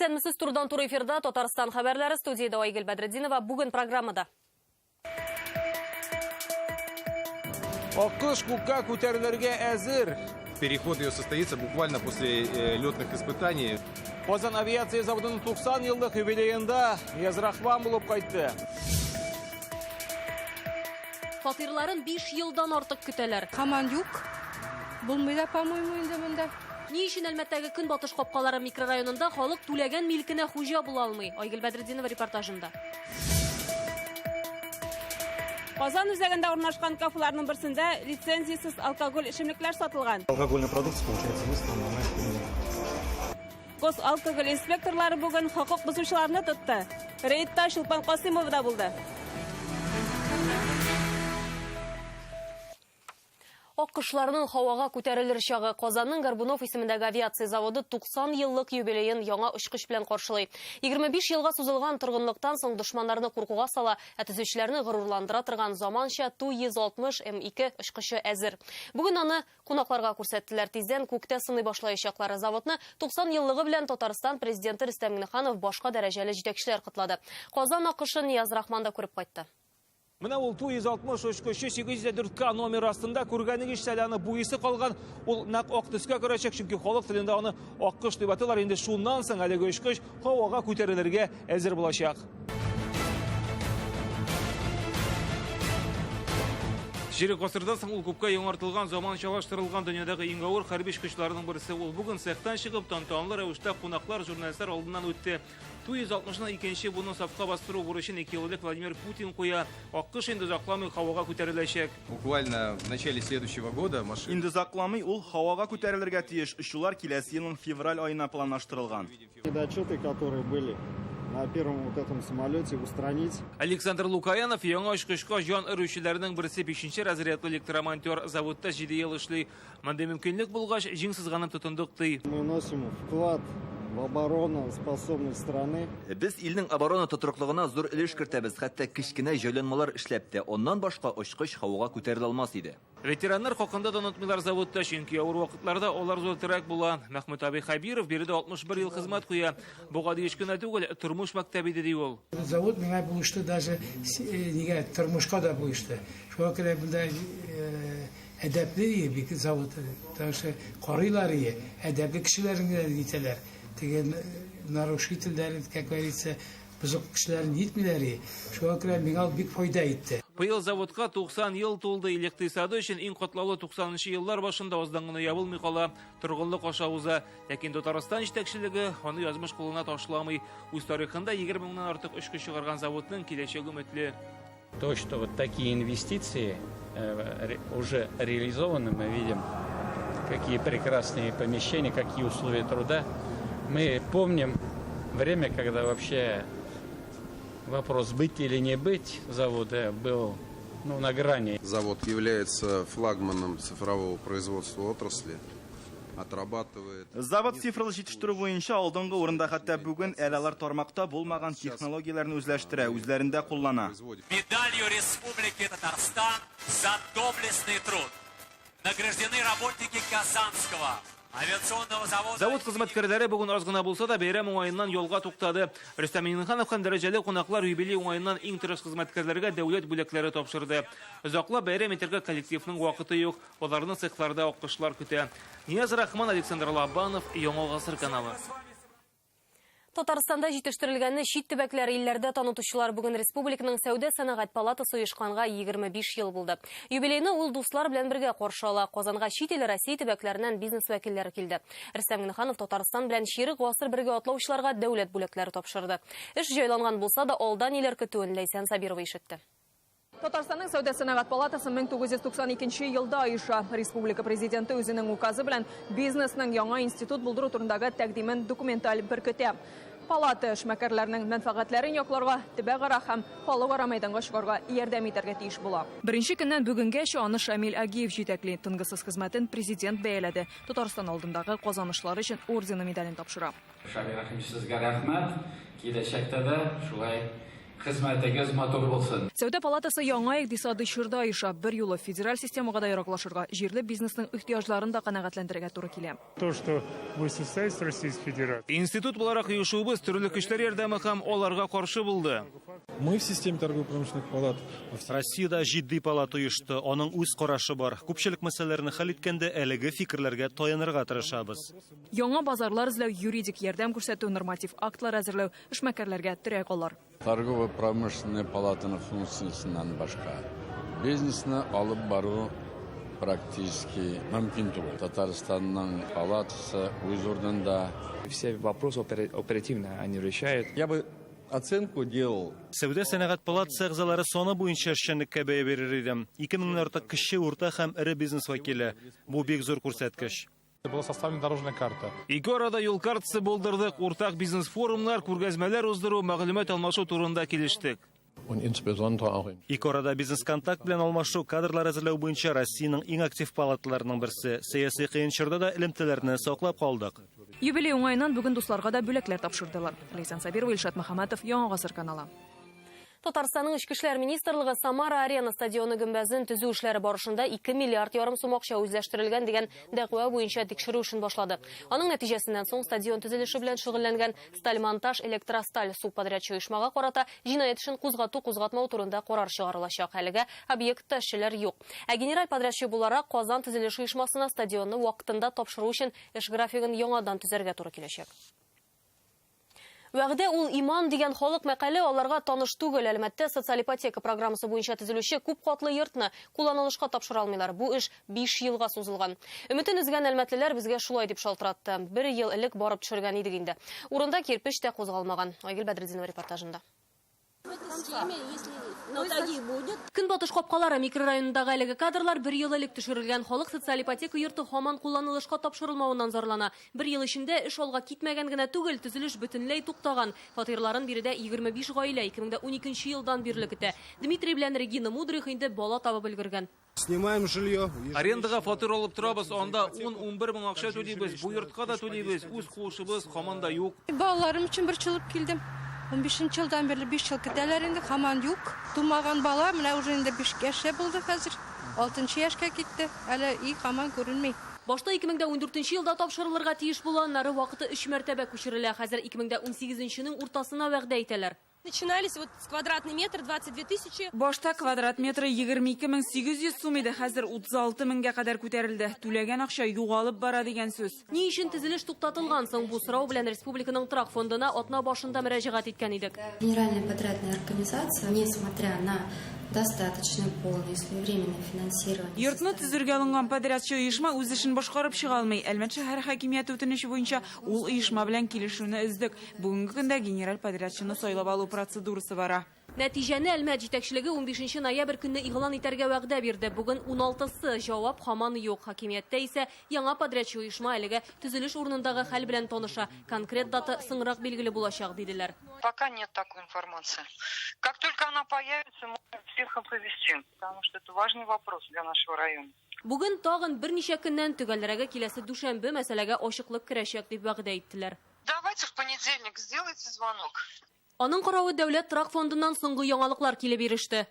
Исәнмесез турдан тур эфирда Татарстан хәбәрләре, студияда Айгөл Бәдретдинова. Бүген программада. Акыш күккә күтәрелергә әзер. Переход ее состоится буквально после летных испытаний. Казан авиация заводының 90 еллык юбилеенда Язрахман булып кайтты. Фатирларын 5 елдан артык көтәләр. Хаман юк. Булмыйда, по-моему, инде монда. Ни өчен Әлмәттәге Көнбатыш капкалары микрорайонында халык түләгән милкенә хуҗа була алмый? Айгөл Бәдретдинова репортажында. Казан үзәгендә урнашкан кафеларның берсендә лицензиясыз алкоголь эчемлекләр сатылган. Алкогольный продукт получается выставлен. Гос алкоголь инспекторлары бүген хокук бузучыларны тотты. Рейдта Шулпан Касымов да булды. Аккышларның һавага күтәрелер чагы. Казанның Горбунов исемендәге авиация заводы 90 еллык юбилеен яңа очкыч белән каршылый. 25 елга сузылган торгынлыктан соң дошманнарны куркуга сала, төзүчеләрне горурландыра торган заманча Ту-160 М2 очкычы әзер. Бүген аны кунакларга күрсәттеләр. Тиздән күктә сыный башлаячаклары заводны 90 еллыгы белән Татарстан президенты Рөстәм Миңнеханов башка дәрәҗәле җитәкчеләр котлады. Казан акышын Язрахманда күреп кайтты. Менә ул Ту-160 очкычы 804К номер астында күргәнегез сәләне буйысы калган. Ул нәкъ ак төскә керәчәк, чөнки халык телендә аны аккыш дип атыйлар. Инде шуннан соң әлеге очкыч һавага күтәрелергә әзер булачак. Ширек гасырдан соң ул күпкә яңартылган, заманчалаштырылган дөньядагы иң авыр хәрби очкычларның берсе. Ул бүген цехтан чыгып, тантаналы рәвештә кунаклар, журналистлар алдыннан үтте. Ту-160-ны икенче буны сафка бастыру бурычын 2 еллык Владимир Путин куя. Аккыш инде узакламый һавага күтәреләчәк. Буквально в начале следующего года машина. Инде узакламый ул һавага күтәрелергә тиеш. Очулар киләсе елның февраль айына планлаштырылган. Недочеты, которые были на первом вот этом самолете, устранить. Александр Лукаянов яңа очкычка жан өрүчеләрнең берсе 5-нче разрядлы электромонтер заводта 7 ел эшли. Монда мөмкинлек булгач, җиңсезганып тотындык ди. Мы носим вклад в обороноспособность страны. Без илнең оборона тотрыклыгына зур өлеш кертәбез, хәтта кичкенә җайланмалар эшләп тә. Оннан башка очкыч һавага күтәрелә алмас иде. Ветераннар хакында да онытмыйлар заводта, чөнки авыр вакытларда алар зур терәк була. Мәхмүт Аби Хәбиров биредә 61 ел хезмәт куя. Буга диеш кенә түгел, тормыш мәктәбе ди ул. Завод миңа булышты, даже нигә тормышка да булышты. Шуңа күрә монда әдәпле бик завод. Тәүше карыйлар ие, әдәпле кешеләрне итәләр. Теге нарушительләр, как говорится, бузык кешеләрне итмиләр. Шуңа күрә миңа бик файда итте. Быел заводка 90 ел тулды. Икътисады өчен иң катлаулы 90-нчы еллар башында аздан гына ябылмый кала, торгынлык аша уза. Ләкин Татарстан җитәкчелеге аны язмыш кулына ташламый. Үз тарихында 20 меңнән артык очкыч чыгарган заводның киләчәге өметле. То, что вот такие инвестиции уже реализованы, мы видим, какие прекрасные помещения, какие условия труда. Мы помним время, когда вообще вопрос быть или не быть завода был на грани. Завод является флагманом цифрового производства отрасли. Отрабатывает. Завод цифрлы җитештерү буенча алдынгы урында, хәтта бүген әлалар тармакта булмаган технологияләрне үзләштерә, үзләрендә куллана. Медалью Республики Татарстан за доблестный труд награждены работники Казанского авиационного завода. Завод хезмәткәрләре бүген аз гына булса да бәйрәм уңаеннан ялга туктады. Рөстәм Миңнеханов һәм дәрәҗәле кунаклар юбилей уңаеннан иң тырыш хезмәткәрләргә дәүләт бүләкләре тапшырды. Озаклап бәйрәм итәргә коллективның вакыты юк. Аларны цехларда аккышлар көтә. Язрахман, Александр Лабанов, Яңа гасыр каналы. Татарстанда җитештерелгәнне чит төбәкләр илләрдә танытучылар бүген республиканың сәүдә сәнәгать палатасы оешканга 25 ел булды. Юбилейны ул дуслар белән бергә каршы ала. Казанга чит ил Россия төбәкләреннән бизнес вәкилләре килде. Рөстәм Миңнеханов Татарстан белән ширек гасыр бергә атлаучыларга дәүләт бүләкләре тапшырды. Эш җайланган булса да алдан ниләр көтүен Ләйсән Сабирова ишетте. Татарстанның сәүдә сәнәгать палатасы 1992 елда оеша. Республика президенты үзенең указы белән бизнесның яңа институт булдыру турындагы тәкъдимен документаль беркетә. Палата эшмәкәрләренең мәнфәгатьләрен якларга, төбәк-ара һәм халыкара мәйданга чыгарга ярдәм итәргә тиеш була. Беренче көннән бүгенгәчә аны Шамил Агиев җитәкли, тынгысыз хезмәтен президент бәяләде. Татарстан алдындагы казанышлары өчен ордены медален тапшыра. Шамил Агиев, сезгә рәхмәт. Киләчәктә дә шулай Хезмәтегез матур булсын. Сәүдә палатасы яңа икътисади чорда аеша бер юлы федераль системага да яраклашырга, җирле бизнесның ихтыяҗларын да канәгатьләндерергә туры килә. То, что вы состоите с Российской Федерацией. Институт буларак оешуыбыз төрле көчләр ярдәме һәм аларга каршы булды. Мы в системе торгово-промышленных палат. Россиядә җитди палата оешты, аның үз карашы бар. Күпчелек мәсьәләләрне хәл иткәндә әлеге фикерләргә таянырга тырышабыз. Яңа базарлар эзләү, юридик ярдәм күрсәтү, норматив актлар әзерләү эшмәкәрләргә терәк алар. Торгово-промышленная палатаның функциясеннан башка бизнесны алып бару практически мөмкин түгел. Татарстанның палатасы үз урынында. Все вопросы оперативно они решают. Я бы оценку делал. Сәүдә сәнәгать палатасы әгъзалары саны буенча эшчәнлеккә бәя бирер идем. 2000 артык кече, урта һәм эре бизнес вәкиле. Бу бик зур күрсәткеч. Была составлена дорожная карта. Ике арада юл картасы булдырдык, уртак бизнес форумнар, күргәзмәләр уздыру, мәгълүмат алмашу турында килештек. Ике арада бизнес-контакт белән алмашу, кадрлар әзерләү буенча Россиянең иң актив палаталарының берсе. Сәяси кыен чорда да элемтәләрне саклап калдык. Юбилей уңаеннан бүген дусларга да бүләкләр тапшырдылар. Лейсан Сабирова, Илшат Мөхәммәтов, Яңа Гасыр каналы. Татарстанның Ички эшләр министрлыгы Самара арена стадионы гөмбәзен төзү эшләре барышында 2,5 миллиард сум акча үзләштерелгән дигән дәгъва буенча тикшерү эшен башлады. Аның нәтиҗәсеннән соң стадион төзелеше белән шөгыльләнгән Стальмонтаж Электросталь субподрядчы оешмага карата җинаять эшен кузгату-кузгатмау турында карар чыгарылачак. Әлегә объектта эшчеләр юк. Ә генераль подрядчы буларак Казан төзелеше оешмасына стадионны вакытында тапшыру өчен эш графигын яңадан төзәргә туры киләчәк. Вәгъдә ул иман дигән халык мәкале аларга таныш түгел. Әлбәттә, социаль ипотека программасы буенча төзелүче күп катлы йортны кулланылышка тапшыра алмыйлар. Бу эш 5 елга сузылган. Өметен өзгән әлмәтлеләр безгә шулай дип шалтыратты. 1 ел элек барып төшергән идек инде. Урында кирпеч тә кузгалмаган. Айгөл Бәдретдинова репортажында. Көнбатыш капкалары микрорайонындагы әлеге кадрлар 1 ел элек төшерелгән халык социаль ипотека йорты һаман кулланылышка тапшырылмавыннан зарлана. 1 ел эчендә эш алга китмәгән генә түгел, төзелеш бөтенләй туктаган. Фатирларын биредә 25 гаилә 2012 елдан бирле көтә. Дмитрий белән Регина Мудрых инде бала табып өлгергән. Снимаем жилье. Арендага фатир алып торабыз, анда 10-11 мең акча түлибез, бу йортка да түлибез, үз кулышыбыз һаман да юк. Балаларым өчен бер чылып килдем. 15 елдан бері 5 жыл кетәләр инде, һаман юк. Тумаган бала, менә уже инде 5 яшьә булды хәзер. 6 яшькә китте. Әле и һаман күренми. Башта 2014 елда тапшырылырга тиеш булганнары вакыты 3 мәртәбә күчерелә. Хәзер 2018-нең уртасына вәгъдә итәләр. Начинались вот с квадратный метр 22 тысячи. Башта квадрат метры 22 сум иде, хәзер 36 меңгә кадәр күтәрелде. Түләгән акча югалып бара дигән сүз. Ни өчен төзелеш туктатылган соң бу сорау белән республиканың торак фондына атна башында мөрәҗәгать иткән идек. Генеральная подрядная организация, несмотря на достаточно полное и своевременное финансирование. Йортны төзергә алынган подрядчы оешма үз эшен башкарып чыга алмый. Әлмәт шәһәр хакимияте үтенече буенча ул оешма белән килешүне өздек. Бүгенге көндә генераль подрядчыны сайлап алу процедурасы бара. Нәтиҗәне Әлмәт җитәкчелеге 15 ноябрь көнне игълан итәргә вәгъдә бирде. Бүген 16-сы җавап һаман юк. Хакимияттә исә яңа подрядчы оешма әлегә төзелеш урынындагы хәл белән таныша. Конкрет дата соңрак билгеле булачак диделәр. Пока нет такой информации. Как только она появится, мы всех оповестим, потому что это важный вопрос для нашего района. Бүген тагын берничә көннән төгәлләргә киләсе дүшәмбе мәсьәләгә ачыклык керәчәк дип вәгъдә иттеләр. Давайте в понедельник сделайте звонок. Аның каравы дәүләт торак фондыннан соңгы яңалыклар килеп иреште.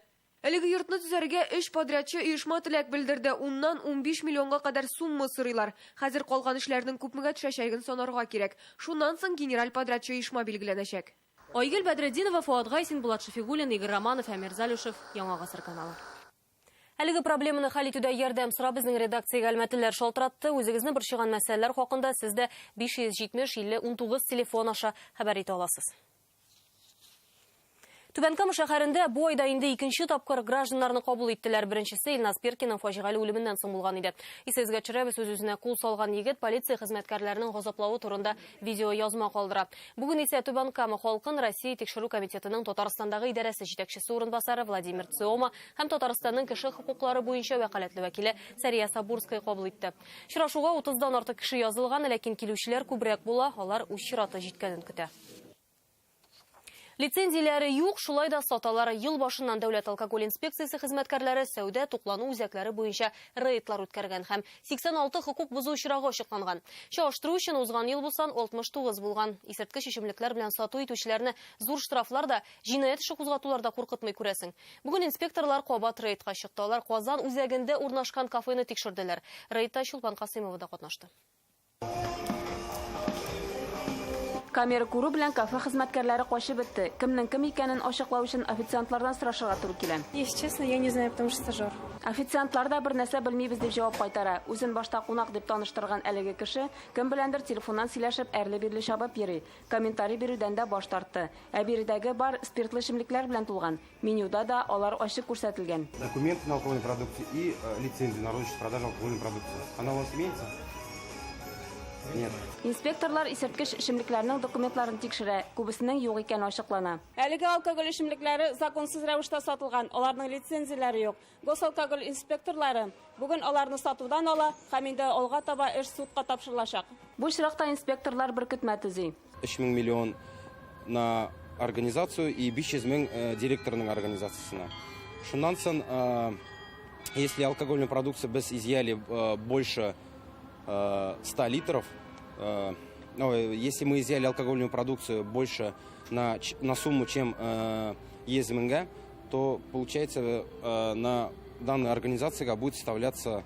Әлеге йортны төзәргә 3 подрядчы оешма теләк белдерде. 10-15 миллионга кадәр сумма сорыйлар. Хәзер калган эшләрнең күпмегә төшәчәген санарга кирәк. Шуннан соң генераль подрядчы оешма билгеләнәчәк. Айгөл Бәдретдинова, Фуат Гайсин, Булат Шафигуллин, Игорь Романов, Әмир Залюшев, Яңа Гасыр каналы. Әлеге проблеманы хәл итүдә ярдәм сорап безнең редакциягә әлмәтлеләр шалтыратты. Үзегезне борчыган мәсьәләләр хакында сездә 570-50-19 телефон аша хәбәр итә аласыз. Түбәнкама шәһәрендә бу айда инде 2нче тапкыр гражданнарны кабул иттеләр. Беренчесе Илназ Перкинның фаҗигале үлеменнән соң булган иде. Исегезгә төшерәбез, үз-үзенә кул салган егет полиция хезмәткәрләренең газаплавы турында видео язма калдыра. Бүген исә Түбәнкама халкын Россия тикшерү комитетының Татарстандагы идарәсе җитәкчесе урынбасары Владимир Циома һәм Татарстанның кеше хокуклары буенча вәкаләтле вәкиле Сәрия Сабурская кабул итте. Очрашуга 30дан артык кеше язылган, ләкин килүчеләр күбрәк була, алар үз чираты җиткәнен көтә. Лицензияләре юк, шулай да саталар. Ел башыннан дәүләт алкоголь инспекциясе хезмәткәрләре сәүдә туклану үзәкләре буенча рейдлар үткәргән һәм 86 хокук бозу очрагы ачыкланган. Чагыштыру өчен узган ел булсан 69 булган. Исерткеч эчемлекләр белән сату итүчеләрне зур штрафлар да, җинаять эше кузгатуларда куркытмый күрәсең. Бүген инспекторлар кабат рейдка чыкты. Алар Казан үзәгендә урнашкан кафены тикшерделәр. Рейдта Чулпан Касыймова да катнашты. Камера күрү белән кафе хезмәткәрләре качып бетте. Кемнең кем икәнен ачыклау өчен официантлардан сорашырга туры килә. Если честно, я не знаю, потому что стажер. Официантлар да бер нәрсә белмибез дип җавап кайтара. Үзен башта кунак дип таныштырган әлеге кеше кем беләндер телефоннан сөйләшеп әрле-бирле чабып йөри. Комментарий бирүдән дә баш тартты. Ә биредәге бар спиртлы эчемлекләр белән тулган. Менюда да алар ачык күрсәтелгән. Документы на алкогольную продукцию и лицензию на розничную продажу алкогольной продукции. Она у вас имеется? Нет. Инспекторлар исерткеч эчемлекләрнең документларын тикшерә, күбесенең юк икәне ачыклана. Әлеге алкоголь эчемлекләре законсыз рәвештә сатылган, аларның лицензияләре юк. Госалкоголь инспекторлары бүген аларны сатудан ала һәм инде алга таба эш судка тапшырылачак. Бу очракта инспекторлар бер көтмә төзи. 3 миллион на организацию и 500 мең директорның организациясына. Шуннан соң, если алкогольную продукцию без изъяли больше 100 литров, если мы изъяли алкогольную продукцию больше на сумму, чем ЕЗМНГ, то получается на данной организации будет составляться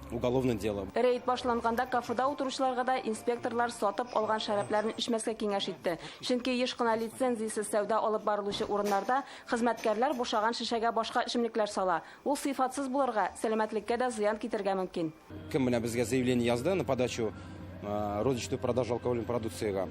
уголовное дело. Рейд башланганда кафеда утыручыларга да инспекторлар сатып алган шарапларны ичмәскә киңәш итте. Чөнки еш кына лицензиясез сәүдә алып барылучы урыннарда хезмәткәрләр бушаган шешәгә башка эчемлекләр сала. Ул сыйфатсыз булырга, сәламәтлеккә дә зыян китергә мөмкин. Кем менә безгә заявление язды на подачу розничную продажу алкогольной продукции,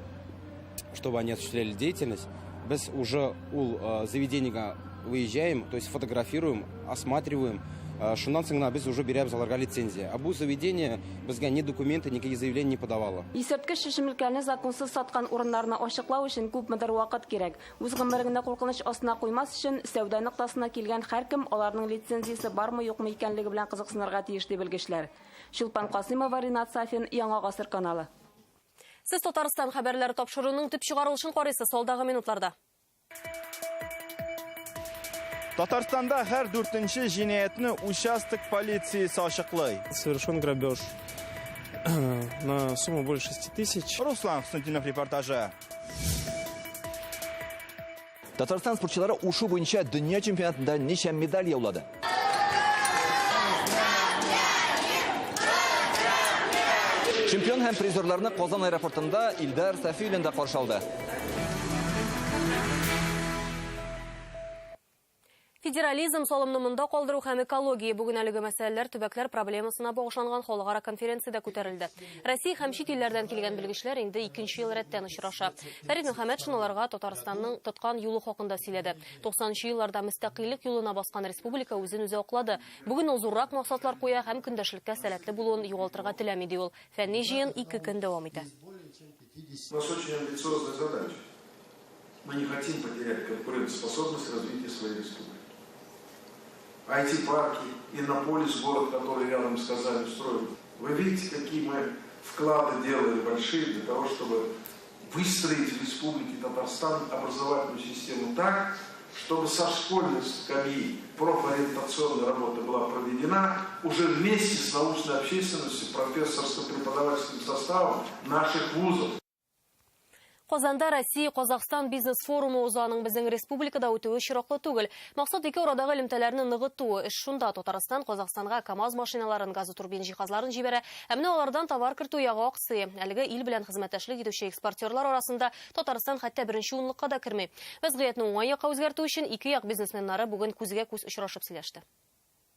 чтобы они осуществляли деятельность, без уже у заведения выезжаем, то есть фотографируем, осматриваем. Шуннан соң без уже берәбез аларга лицензия. А бу заведение безгә ни документы, никакие заявления не подавало. Исерткеч эчемлекләрне законсыз саткан урыннарны ачыклау өчен күпмедер вакыт кирәк. Үз гомеренә куркыныч астына куймас өчен сәүдә ноктасына килгән һәркем аларның лицензиясе бармы юкмы икәнлеге белән кызыксынырга тиеш дип белгечләр. Чулпан Касыймова, Ринат Сафин, Яңа гасыр каналы. Сез Татарстан хәбәрләре тапшыруның төп чыгарылышын карыйсыз алдагы минутларда. Татарстанда һәр 4-нче җинаятьне участок полициясе ачыклый. Совершен грабеж на сумму больше 6 тысяч. Руслан Хуснутдинов репортажы. Татарстан спортчылары ушу буенча дөнья чемпионатында ничә медаль яулады. Чемпион һәм призерларны Казан аэропортында Илдар Сафиуллин да каршы алды. Федерализм салымнымында калдыру һәм экология бүген әлеге мәсьәләләр төбәкләр проблемасына багышланган халыкара конференциядә күтәрелде. Россия һәм чит илләрдән килгән белгечләр инде 2нче ел рәттән очраша. Фәрит Мөхәммәтшин аларга Татарстанның тоткан юлы хакында сөйләде. 90нчы елларда мөстәкыйльлек юлына баскан республика үзен үзе аклады. Бүген ул зуррак максатлар куя һәм көндәшлеккә сәләтле булуын югалтырга теләми ди ул. Фәнни җыен 2 көн дәвам итә. У нас очень амбициозная задача. Мы не хотим потерять конкурентоспособность развития своей республики. IT-парки, Иннополис, город, который рядом с Казанью строим. Вы видите, какие мы вклады делали большие для того, чтобы выстроить в Республике Татарстан образовательную систему так, чтобы со школьной скамьи профориентационная работа была проведена уже вместе с научной общественностью, профессорско-преподавательским составом наших вузов. Казанда Россия Казахстан бизнес форумы узаның безнең республикада үтүе чираклы түгел. Максат ике арадагы элемтәләрне ныгыту. Эш шунда Татарстан Казахстанга КАМАЗ машиналарын, газотурбин җиһазларын җибәрә. Ә менә алардан товар кертү ягы аксый. Әлеге ил белән хезмәттәшлек итүче экспортерлар арасында Татарстан хәтта беренче унлыкка да керми. Вазгыятьне уңай якка үзгәртү өчен ике як бизнесменнары бүген күзгә күз очрашып сөйләште.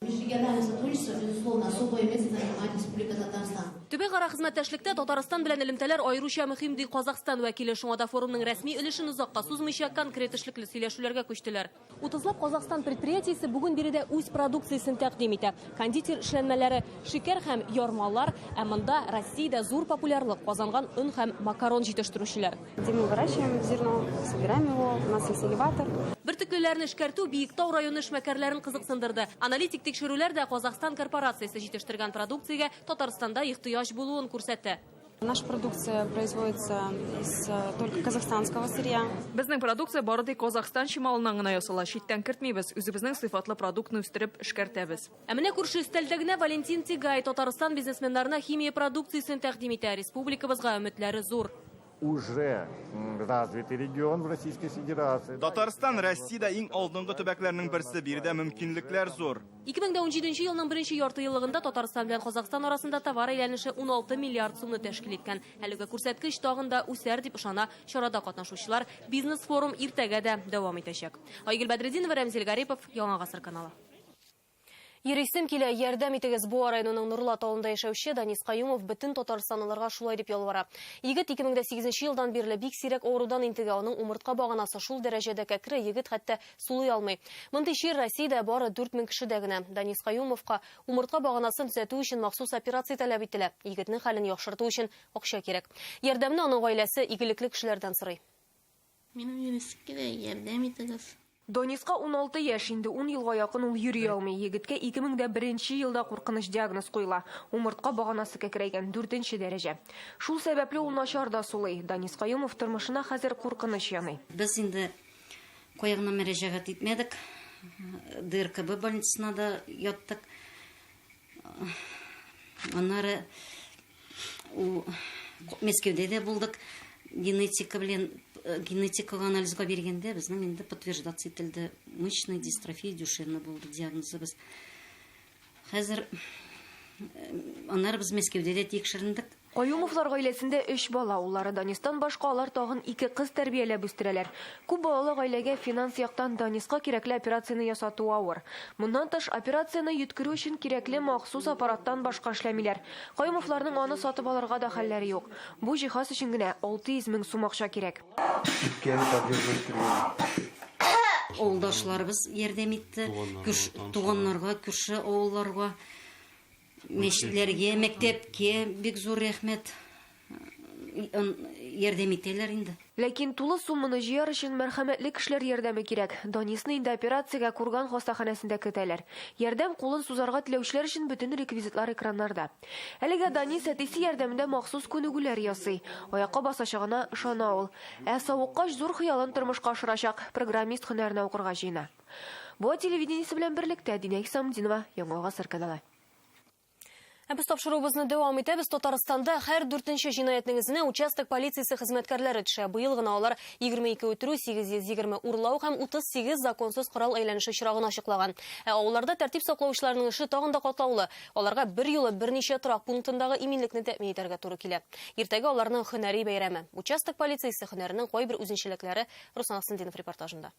Межрегиональное сотрудничество, безусловно, особое место занимает Республика Татарстан. Төбәк-ара хезмәттәшлектә Татарстан белән элемтәләр аеруча мөһим ди Казахстан вәкиле. Шуңа да форумның рәсми өлешен узакка сузмыйча конкрет эшлекле сөйләшүләргә күчтеләр. 30лап Казахстан предприятиесе бүген биредә үз продукциясын тәкъдим итә. Кондитер эшләнмәләре, шикәр һәм ярмалар, ә монда Россиядә зур популярлык казанган ун һәм макарон җитештерүчеләр. Мы выращиваем зерно, собираем его, у нас есть элеватор. Бертөклеләрне эшкәртү Биектау районы эшмәкәрләрен кызыксындырды. Аналитик тикшерүләр дә Казахстан корпорациясе җитештергән продукциягә Татарстанда ихтыяҗ булуын күрсәтте. Наша продукция производится из только казахстанского сырья. Безнең продукция бары тик Казахстан чималыннан гына ясала. Читтән кертмибез. Үзебезнең сыйфатлы продуктны үстереп эшкәртәбез. Ә менә күрше өстәлдә генә Валентин Тигай Татарстан бизнесменнарына химия продукциясын тәкъдим итә. Республикабызга өметләре зур. Уже развитый регион в Российской Федерации. Татарстан Россиядә иң алдынгы төбәкләрнең берсе, биредә мөмкинлекләр зур. 2017 елның 1 ярты еллыгында Татарстан белән Казакстан арасында товар әйләнеше 16 миллиард сумны тәшкил иткән. Әлеге күрсәткеч тагын да үсәр дип ышана чарада катнашучылар. Бизнес форум иртәгә дә дәвам итәчәк. Айгөл Бәдретдинова, Рәмзил Гарипов, Яңа Гасыр каналы. Ерисем килә ярдәм итегез Буа районының Нурлат авылында яшәүче Данис Каюмов бөтен татарстанлыларга шулай дип ялвара. Егет 2008 елдан бирле бик сирәк авырудан интегә, аның умыртка баганасы шул дәрәҗәдә кәкре, егет хәтта сулый алмый. Мондый чир Россиядә бары 4000 кешедә генә. Данис Каюмовка умыртка баганасын төзәтү өчен махсус операция таләп ителә. Егетнең хәлен яхшырту өчен акча кирәк. Ярдәмне аның гаиләсе игелекле кешеләрдән сорый. Минем юнескә ярдәм итегез. Даниска 16 яшь инде, 10 елга якын ул йөри алмый. Егеткә 2001 елда куркыныч диагноз куела. Умыртка баганасы кәкрәйгән 4-нче дәрәҗә. Шул сәбәпле ул начар да сулый. Данис Каюмов тормышына хәзер куркыныч яный. Без инде коягына мөрәҗәгать итмәдек. ДРКБ больницасына да яттык. Аннары у Мәскәүдә дә булдык. Генетика анализга бергәндә безнең инде подтверждация ителде. Мышечная дистрофия душевна булды диагнозыбыз. Хәзер аннары без Мәскәүдә дә тикшерендек. Каюмовлар гаиләсендә 3 бала, уллары Данистан башка, алар тагын 2 кыз тәрбияләп үстерәләр. Күп балалы гаиләгә финанс яктан Даниска кирәкле операцияны ясату авыр. Моннан тыш операцияны йөткерү өчен кирәкле махсус аппараттан башка эшләмиләр. Каюмовларның аны сатып алырга да хәлләре юк. Бу җиһаз өчен генә 600 мең сум акча кирәк. Авылдашларыбыз ярдәм итте. Туганнарга, күрше авылларга, мәчетләргә, мәктәпкә бик зур рәхмәт. Ярдәм итәләр инде. Ләкин тулы сумманы җыяр өчен мәрхәмәтле кешеләр ярдәме кирәк. Данисны инде операциягә Курган хастаханәсендә көтәләр. Ярдәм кулын сузарга теләүчеләр өчен бөтен реквизитлар экраннарда. Әлегә Данис әтисе ярдәмендә махсус күнегүләр ясый. Аякка басачагына ышана ул. Ә савыккач зур хыялын тормышка ашырачак, программист һөнәренә укырга җыена. Бу телевидениесе белән берлектә Динә Исамдинова, Яңа Гасыр каналы. Без тапшыруыбызны дәвам итәбез. Татарстанда һәр 4нче җинаятьнең изенә участок полициясе хезмәткәрләре төшә. Быел гына алар 22 үтерү, 820 урлау һәм 38 законсыз корал әйләнеше очрагын ачыклаган. Авылларда тәртип саклаучыларның эше тагын да катлаулы. Аларга бер юлы берничә торак пунктындагы иминлекне тәэмин итәргә туры килә. Иртәгә аларның һөнәри бәйрәме. Участок полициясе һөнәренең кайбер үзенчәлекләре Руслан Аксендинов репортажында.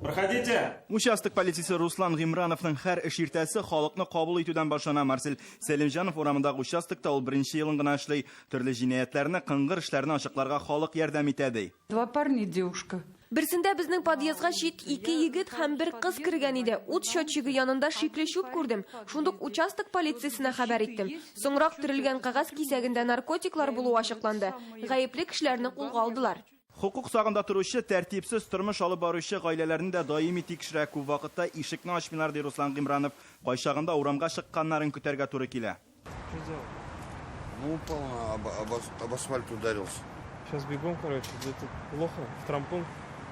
Проходите! Участок полициясе Руслан Гимрановның һәр эш иртәсе халыкны кабул итүдән башлана. Марсель Сәлимҗанов урамындагы участокта ул 1нче елын гына эшли. Төрле җинаятьләрне, кыңгыр эшләрне ачыкларга халык ярдәм итә ди. 2 парня, девушка. Берсендә безнең подъездга чит 2 егет һәм 1 кыз кергән иде. Ут счетчигы янында шикле чүп күрдем. Шундук участок полициясенә хәбәр иттем. Соңрак төрелгән кагаз кисәгендә наркотиклар булуы ачыкланды. Гаепле кешеләрне кулга алдылар. Хукук сагында торучы, тәртипсез тормыш алып баручы гаиләләрне дә даими тикшерә. Күп вакытта ишекне ачмыйлар ди Руслан Гимранов. Кайчагында урамга чыкканнарын күтәргә туры килә. Ну, упал, об асфальт ударился. Сейчас бегом, короче, где-то плохо, в травмпункт.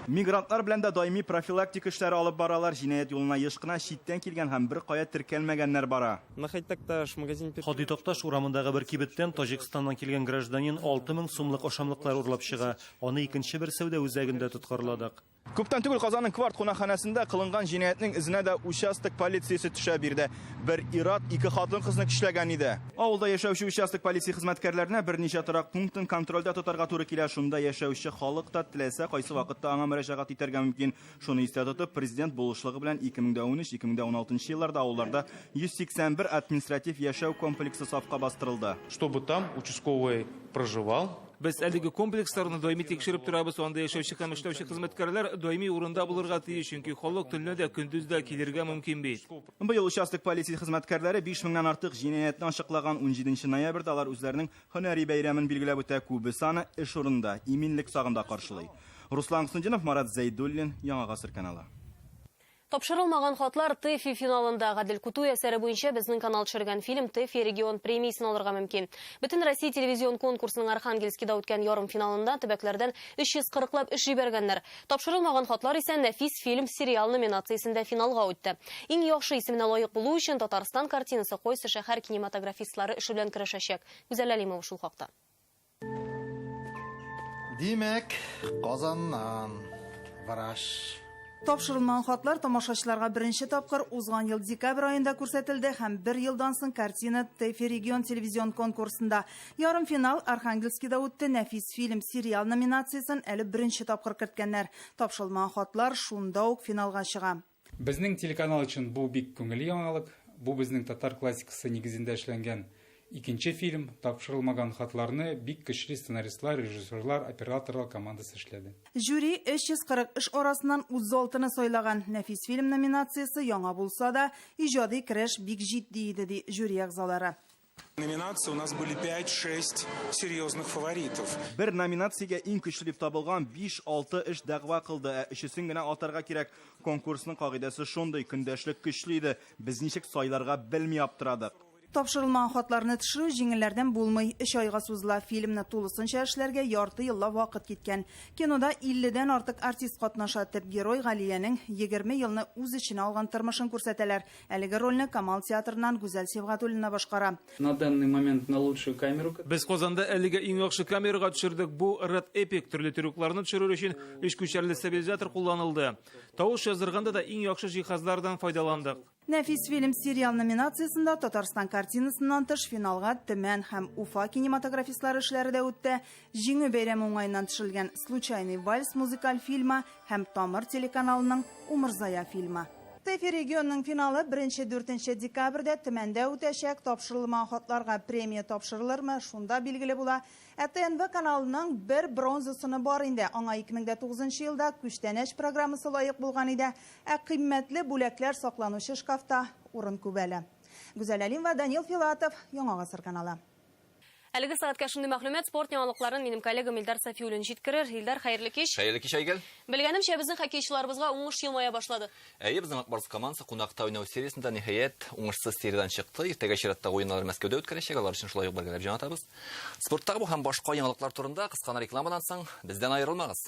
Мигрантлар белән дә даими профилактик эшләре алып баралар. Җинаять юлына еш кына читтән килгән һәм бер кая теркәлмәгәннәр бара. Хади Токташ урамындагы бер кибеттән Таҗикстаннан килгән гражданин 6000 сумлык ашамлыклар урлап чыга. Аны икенче бер сәүдә үзәгендә тоткарладык. Күптән түгел Казанның Кварт кунакханәсендә кылынган җинаятьнең изенә дә участок полициясе төшә бирде. Бер ир-ат 2 хатын кызны кишләгән иде. Авылда яшәүче участок полиция хезмәткәрләренә берничә торак пунктын контрольдә тотарга туры килә. Шунда яшәүче халык та теләсә кайсы вакытта аңа мөрәҗәгать итәргә мөмкин. Шуны истә тотып, президент булышлыгы белән 2013-2016 елларда авылларда 181 административ яшәү комплексы сафка бастырылды. Чтобы там участковый проживал. Без әлеге комплексларны даими тикшереп торабыз. Анда яшәүче һәм эшләүче хезмәткәрләр даими урында булырга тиеш, чөнки халык төнлә дә көндез дә килергә мөмкин бит. Быел участок полиция хезмәткәрләре 5000-нән артык җинаятьне ачыклаган. 17 ноябрьдә алар үзләренең һөнәри бәйрәмен билгеләп үтә. Күбе саны эш урында, иминлек сагында каршылый. Руслан Аксендинов, Марат Зәйдуллин, Яңа Гасыр каналы. Тапшырылмаган хатлар ТЭФИ финалында Гадел Куту әсәре буенча безнең канал төшергән фильм ТЭФИ регион премиясын алырга мөмкин. Бөтен Россия телевизион конкурсының Архангельскида үткән ярым финалында төбәкләрдән 340лап эш җибәргәннәр. Тапшырылмаган хатлар исә нәфис фильм сериал номинациясендә финалга үтте. Иң яхшы исеменә лаек булу өчен Татарстан картинасы Койсы шәһәр кинематографистлары эше белән көрәшәчәк. Гүзәл Әлимова шул хакта. Димәк, Казаннан враж. Тапшырылмаган хатлар тамашачыларга беренче тапкыр узган ел декабрь айында күрсәтелде һәм бер елдан соң картина ТЭФИ регион телевизион конкурсында. Ярым финал Архангельскида үтте. Нәфис фильм сериал номинациясын әле беренче тапкыр керткәннәр. Тапшырылмаган хатлар шунда ук финалга чыга. Безнең телеканал өчен бу бик күңелле яңалык. Бу безнең татар классикасы нигезендә эшләнгән икенче фильм. Тапшырылмаган хатларны бик көчле сценаристлар, режиссерлар, операторлар командасы эшләде. Жюри 340 эш арасыннан 36-ны сайлаган. Нәфис фильм номинациясы яңа булса да, иҗади көрәш бик җитди иде ди жюри әгъзалары. Номинации у нас были 5-6 серьезных фаворитов. Бер номинациягә иң көчле дип табылган 5-6 эш дәгъва кылды. Өчесен генә атарга кирәк. Конкурсның кагыйдәсе шундый, көндәшлек көчле иде. Без ничек сайларга белми аптырадык. Тапшырылмаган хатларны төшерү җиңелләрдән булмый. 3 айга сузыла. Фильмны тулысынча эшләргә ярты елла вакыт киткән. Кинода 50дән артык артист катнаша. Төп герой Галиянең 20 елны үз эченә алган тормышын күрсәтәләр. Әлеге рольне Камал театрыннан Гүзәл Севгатуллина башкара. На данный момент на лучшую камеру. Без Казанда әлегә иң яхшы камерага төшердек. Бу Red Epic төрле трюкларны төшерү өчен 3 күчәрле стабилизатор кулланылды. Тавыш язырганда да иң яхшы җиһазлардан файдаландык. Нәфис фильм сериал номинациясында Татарстан картинасыннан тыш финалга Төмән һәм Уфа кинематографистлары эшләре дә үтте. Җиңү бәйрәме уңаеннан төшелгән «Случайный вальс» музыкаль фильмы һәм Тамыр телеканалының «Умырзая» фильмы. ТЭФИ регионның финалы 1-4 декабрьдә Төмәндә үтәчәк. Тапшырылмаган хатларга премия тапшырылырмы, шунда билгеле була. ТНВ каналының бер бронзасыны бар инде. Аңа 2009 елда күчтәнәч программасы лаек булган иде. Кыйммәтле бүләкләр сакланучы шкафта урын күбәле. Гүзәл Әлимова, Данил Филатов, Яңа гасыр каналы. Әлеге сәгатькә шундый мәгълүмат, спорт яңалыкларын минем коллегам Илдар Сафиуллин җиткерер. Илдар, хәерле кич. Хәерле кич, Айгөл. Белгәнемчә, безнең хоккейчыларыбызга уңыш елмая башлады. Безнең Акбарс командасы кунакта уйнау сериясендә ниһаять уңышсыз сериядан чыкты. Иртәгә чираттагы уеннар Мәскәүдә үткәрәчәк. Алар өчен шулай ук бергәләп җан атабыз. Спорттагы бу һәм башка яңалыклар турында кыскана рекламадан соң бездән аерылмагыз.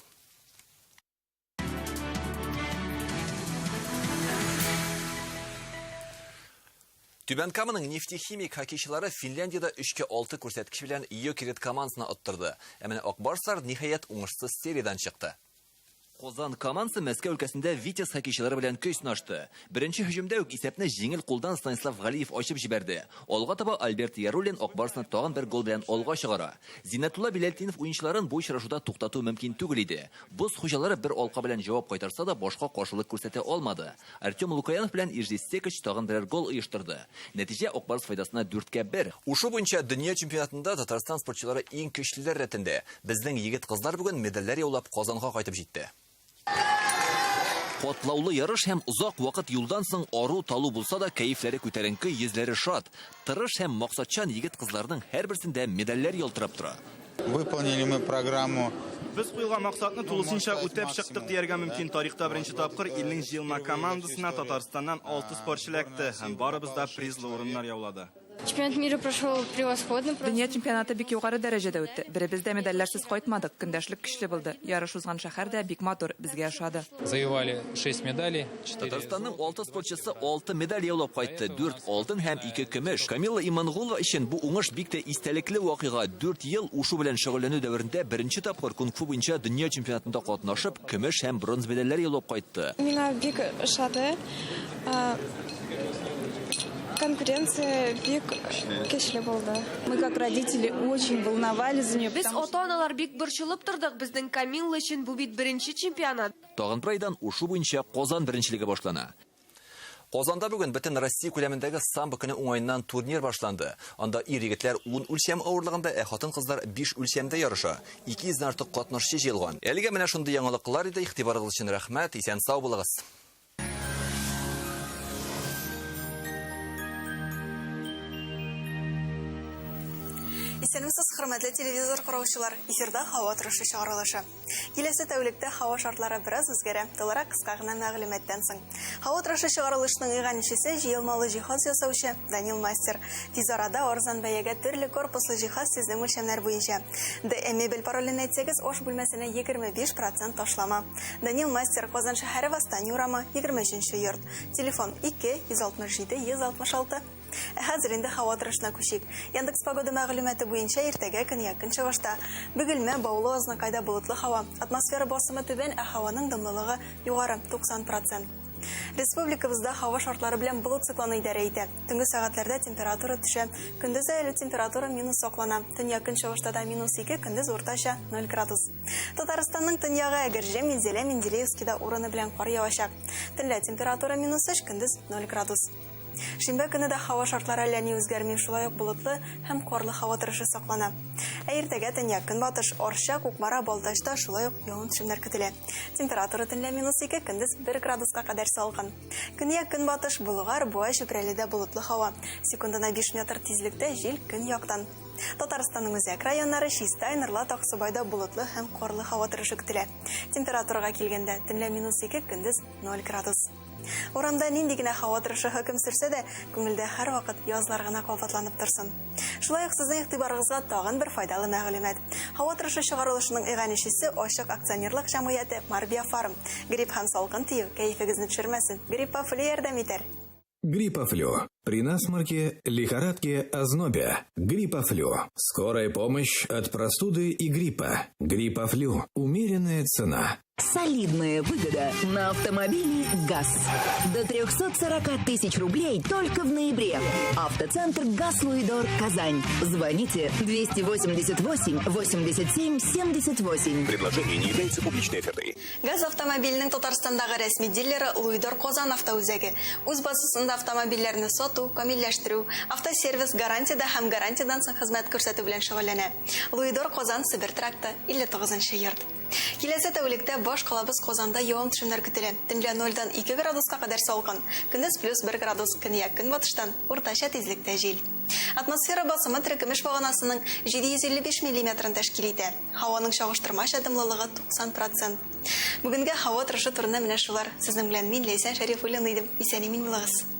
Түбән Каманың нефтехимик хоккейчылары Финляндияда 3-6 күрсәткеч белән Йокерит командасына оттырды. Ә менә Акбарслар ниһаять уңышсыз сериядан чыкты. Казан командасы Мәскәү өлкәсендә Витязь хоккейчылары белән көй сынашты. Беренче һөҗүмдә үк исәпне җиңел кулдан Станислав Галиев ачып җибәрде. Алга таба Альберт Яруллин Акбарсны тагын бер гол белән алга чыгара. Зиннәтулла Биләлтинов уенчыларын бу очрашуда туктату мөмкин түгел иде. Боз хуҗалары бер алка белән җавап кайтарса да башка каршылык күрсәтә алмады. Артем Лукаянов белән Иржи Стекач тагын берәр гол оештырды. Нәтиҗә Акбарс файдасына 4-1. Ушу буенча дөнья чемпионатында Татарстан спортчылары иң көчлеләр рәтендә. Безнең егет кызлар бүген медальләр яулап Казанга кайтып җитте. Котлаулы ярыш һәм узак вакыт юлдан соң ару талу булса да кәефләре күтәренке, йөзләре шат. Тырыш һәм максатчан егет кызларның һәрберсендә медальләр ялтырап тора. Выполнили мы программу. Без куелган максатны тулысынча үтәп чыктык дияргә мөмкин. Тарихта беренче тапкыр илнең җыелма командасына Татарстаннан 6 спортчы эләкте һәм барыбыз да призлы урыннар яулады. Чемпионат мира прошел превосходно. Дөнья чемпионаты бик югары дәрәҗәдә үтте. Беребез дә медальләрсез кайтмадык. Көндәшлек көчле булды. Ярыш узган шәһәр дә бик матур, безгә ошады. Завоевали 6 медалей. Татарстанның 6 спортчысы 6 медаль яулап кайтты. 4 алтын һәм 2 көмеш. Камила Имангулова өчен бу уңыш бик тә истәлекле вакыйга. 4 ел ушу белән шөгыльләнү дәверендә беренче тапкыр кунг-фу буенча дөнья чемпионатында катнашып, көмеш һәм бронз медальләр яулап кайтты. Меня бик ошады. Конкуренция бик көчле булды. Мы как родители очень волновались за нее. Без ата-аналар бик борчылып тордык. Безнең Камилла өчен бу бит беренче чемпионат. Тагын прайдан ушу буенча Казан беренчелеге башлана. Казанда бүген бөтен Россия күләмендәге самбо көне уңайыннан турнир башланды. Анда ир-егетләр 10 үлчәм авырлыгында, хатын-кызлар 5 үлчәмдә ярыша. 200 артык катнашчы җыелган. Әлегә менә шундый яңалыклар иде. Игътибарыгыз өчен рәхмәт. Исән сау булыгыз. Исәнмесез, хөрмәтле телевизор караучылар, эфирда һава торышы чыгарылышы. Киләсе тәүлектә һава шартлары бераз үзгәрә, тулырак кыска гына мәгълүматтан соң. Һава торышы чыгарылышының иганәчесе җыелмалы җиһаз ясаучы Данил Мастер. Тиз арада арзан бәягә төрле корпуслы җиһаз сезнең үлчәмнәр буенча. Мебель паролен әйтсәгез, аш бүлмәсенә 25% ташлама. Данил Мастер, Казан шәһәре Восстание урамы, 23-нче йорт. Телефон 2-167-166. Хәзер инде һава торышына күчик. Яндекс погода мәгълүматы буенча иртәгә көньяк чыгышта бөгелмә, баулы, азнакайда болытлы һава. Атмосфера басымы түбән, ә һаваның дымлылыгы югары 90%. Республикабызда һава шартлары белән болыт циклоны идарә итә. Төнге сәгатьләрдә температура төшә. Көндез әле температура минус саклана. Төньяк чыгышта да -2, көндез уртача 0 градус. Татарстанның төньягы Әгерҗе, Мензелә, Менделеевскида урыны белән кар явачак. Төнлә температура -3, көндез 0 градус. Шимбә көне дә һава шартлары әллә ни үзгәрми, шулай ук болытлы һәм карлы һава торышы саклана. Иртәгә төньяк көнбатыш, Арча, Кукмара, Балтачта шулай ук явым-төшемнәр көтелә. Температура төнлә -2, көндез 1 градуска кадәр салкын. Көньяк көнбатыш, Болгар, Буа, Чүпрәледә болытлы һава. Секундына 5 метр тизлектә җил көньяктан. Татарстанның үзәк районнары Чистай, Нырлат, Аксубайда болытлы һәм карлы һава торышы көтелә. Температурага килгәндә төнлә -2, көндез 0 градус. Урамда нинди генә һава торышы хөкем сөрсә дә, күңелдә һәрвакыт язлар гына калфатланып торсын. Шулай ук сезнең игътибарыгызга тагын бер файдалы мәгълүмат. Һава торышы чыгарылышының иганәчесе Ачык акционерлык җәмгыяте Марбия Фарм. Грипп һәм салкын тию кәефегезне төшермәсен. Гриппофли ярдәм итәр. Гриппофлю. При насморке, лихорадке, ознобе. Гриппофлю. Скорая помощь от простуды и гриппа. Гриппофлю. Умеренная цена. Солидная выгода на автомобили ГАЗ. До 340 тысяч рублей только в ноябре. Автоцентр ГАЗ Луидор, Казань. Звоните 288 87 78. Предложение не является публичной офертой. ГАЗ автомобильнең Татарстандагы рәсми дилеры Луидор Казан автоүзәге. Үз базасында автомобильләрне сату, камилләштерү, автосервис, гарантияда һәм гарантиядан соң хезмәт күрсәтү белән шөгыльләнә. Луидор Казан, Себер тракты, 59-нчы йорт. Киләсе тәүлектә баш калабыз Казанда явым-төшемнәр көтелә. Төнлә 0-дан 2 градуска кадәр салкын. Көндез +1 градус, көньяк көнбатыштан уртача тизлектә җил. Атмосфера басымы теркемеш баганасының 755 мм тәшкил итә. Һаваның чагыштырмача дымлылыгы 90%. Бүгенгә һава торышы турында менә шулар. Сезнең белән мин Ләйсән Шәрифуллина идем. Исән-имин булыгыз.